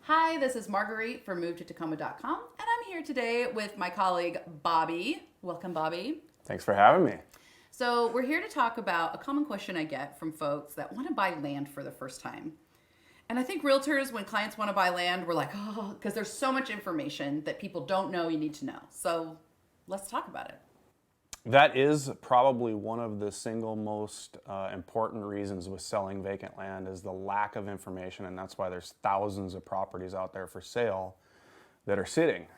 Hi, this is Marguerite from MoveToTacoma.com, and I'm here today with my colleague Bobby. Welcome, Bobby. Thanks for having me. So we're here to talk about a common question I get from folks that want to buy land for the first time. And I think realtors, when clients want to buy land, we're like, oh, because there's so much information that people don't know you need to know. So let's talk about it. That is probably one of the single most important reasons with selling vacant land is the lack of information, and that's why there's thousands of properties out there for sale that are sitting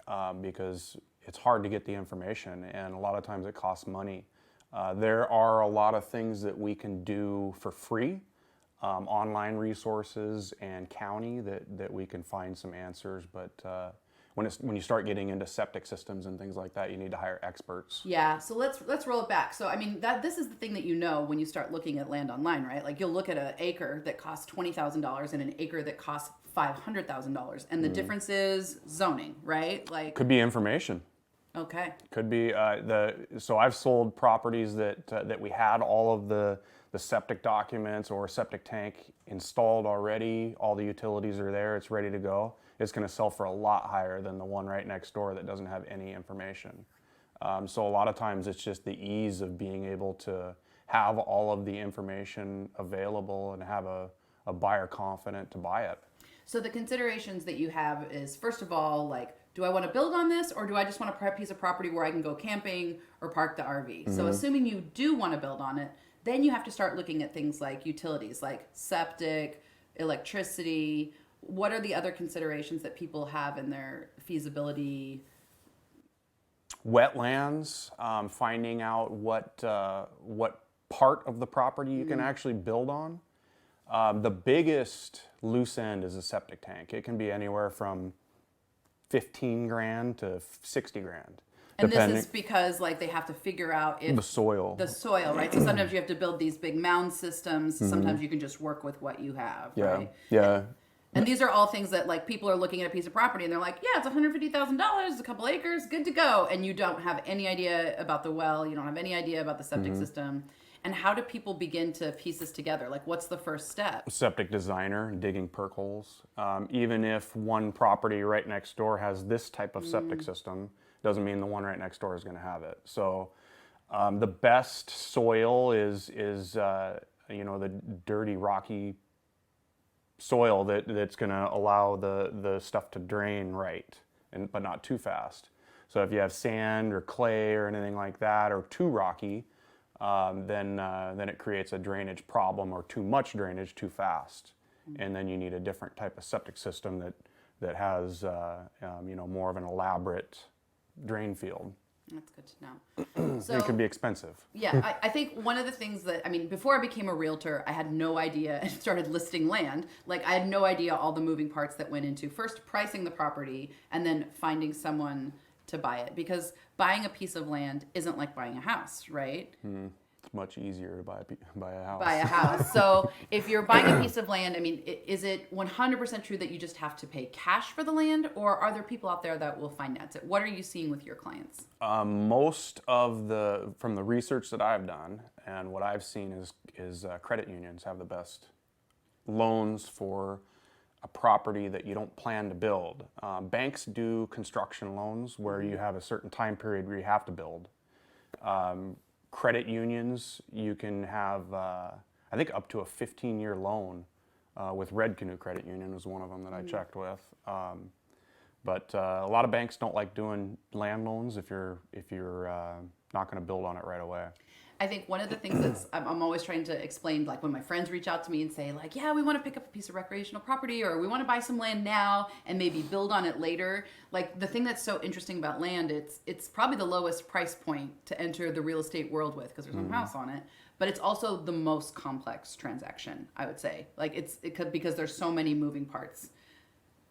because it's hard to get the information, and a lot of times it costs money. There are a lot of things that we can do for free, online resources and county that we can find some answers, but when you start getting into septic systems and things like that, you need to hire experts. Yeah, so let's roll it back. So I mean this is the thing that you know when you start looking at land online, right? Like you'll look at an acre that costs $20,000 and an acre that costs $500,000, and the difference is zoning, right? Like Could be information. Okay. Could be so I've sold properties that we had all of the septic documents or septic tank installed already. All the utilities are there. It's ready to go. It's going to sell for a lot higher than the one right next door that doesn't have any information. So a lot of times it's just the ease of being able to have all of the information available and have a buyer confident to buy it. So the considerations that you have is, first of all, like, do I want to build on this, or do I just want a piece of property where I can go camping or park the RV? So assuming you do want to build on it, then you have to start looking at things like utilities, like septic, electricity. What are the other considerations that people have in their feasibility? Wetlands, finding out what part of the property you can actually build on. The biggest loose end is a septic tank. It can be anywhere from 15 grand to 60 grand. And this is because like they have to figure out if the soil, right? So sometimes you have to build these big mound systems. Sometimes you can just work with what you have, right? Yeah. And these are all things that like people are looking at a piece of property and they're like, yeah, it's $150,000, a couple acres, good to go. And you don't have any idea about the well. You don't have any idea about the septic system. And how do people begin to piece this together? Like, what's the first step? Septic designer, digging perk holes. Even if one property right next door has this type of septic system, doesn't mean the one right next door is going to have it. So the best soil is the dirty, rocky soil that's going to allow the stuff to drain right, but not too fast. So if you have sand or clay or anything like that, or too rocky, then it creates a drainage problem, or too much drainage too fast, and then you need a different type of septic system that has more of an elaborate drain field. That's good to know. So it can be expensive. Yeah, I think one of the things that, before I became a realtor, I had no idea and started listing land. Like I had no idea all the moving parts that went into first pricing the property and then finding someone to buy it, because buying a piece of land isn't like buying a house, right? It's much easier to buy a house. Buy a house. So if you're buying a piece of land, is it 100% true that you just have to pay cash for the land, or are there people out there that will finance it? What are you seeing with your clients? Most of from the research that I've done and what I've seen is credit unions have the best loans for a property that you don't plan to build. Banks do construction loans where you have a certain time period where you have to build. Credit unions, you can have, I think, up to a 15-year loan with Red Canoe Credit Union was one of them that I checked with. But a lot of banks don't like doing land loans if you're not going to build on it right away. I think one of the things that's I'm always trying to explain, like when my friends reach out to me and say like, yeah, we want to pick up a piece of recreational property, or we want to buy some land now and maybe build on it later. Like the thing that's so interesting about land, it's probably the lowest price point to enter the real estate world with, because there's no house on it, but it's also the most complex transaction, I would say. Like because there's so many moving parts.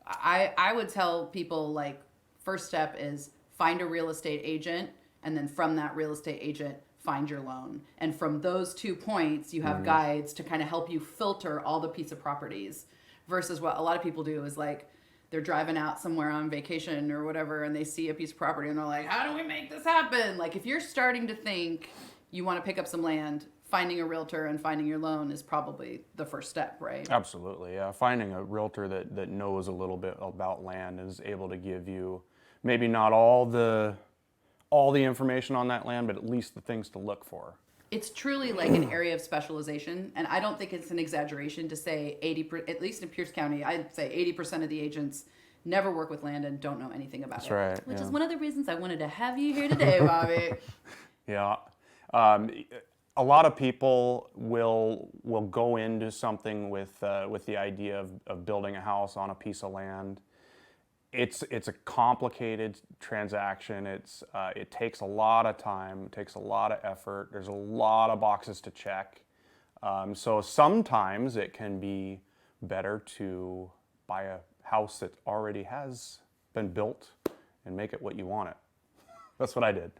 I would tell people, like, first step is find a real estate agent, and then from that real estate agent, find your loan. And from those 2 points, you have guides to kind of help you filter all the piece of properties, versus what a lot of people do is like they're driving out somewhere on vacation or whatever, and they see a piece of property and they're like, how do we make this happen? Like if you're starting to think you want to pick up some land, finding a realtor and finding your loan is probably the first step, right? Absolutely, yeah. Finding a realtor that knows a little bit about land and is able to give you maybe not all the information on that land, but at least the things to look for. It's truly like an area of specialization, and I don't think it's an exaggeration to say at least in Pierce County, I'd say 80% of the agents never work with land and don't know anything about That's it. right, Which yeah. is one of the reasons I wanted to have you here today, Bobby. Yeah. A lot of people will go into something with the idea of building a house on a piece of land. It's a complicated transaction. It takes a lot of time. It takes a lot of effort. There's a lot of boxes to check. So sometimes it can be better to buy a house that already has been built and make it what you want it. That's what I did.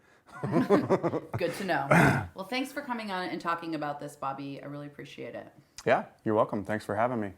Good to know. Well, thanks for coming on and talking about this, Bobby. I really appreciate it. Yeah, you're welcome. Thanks for having me.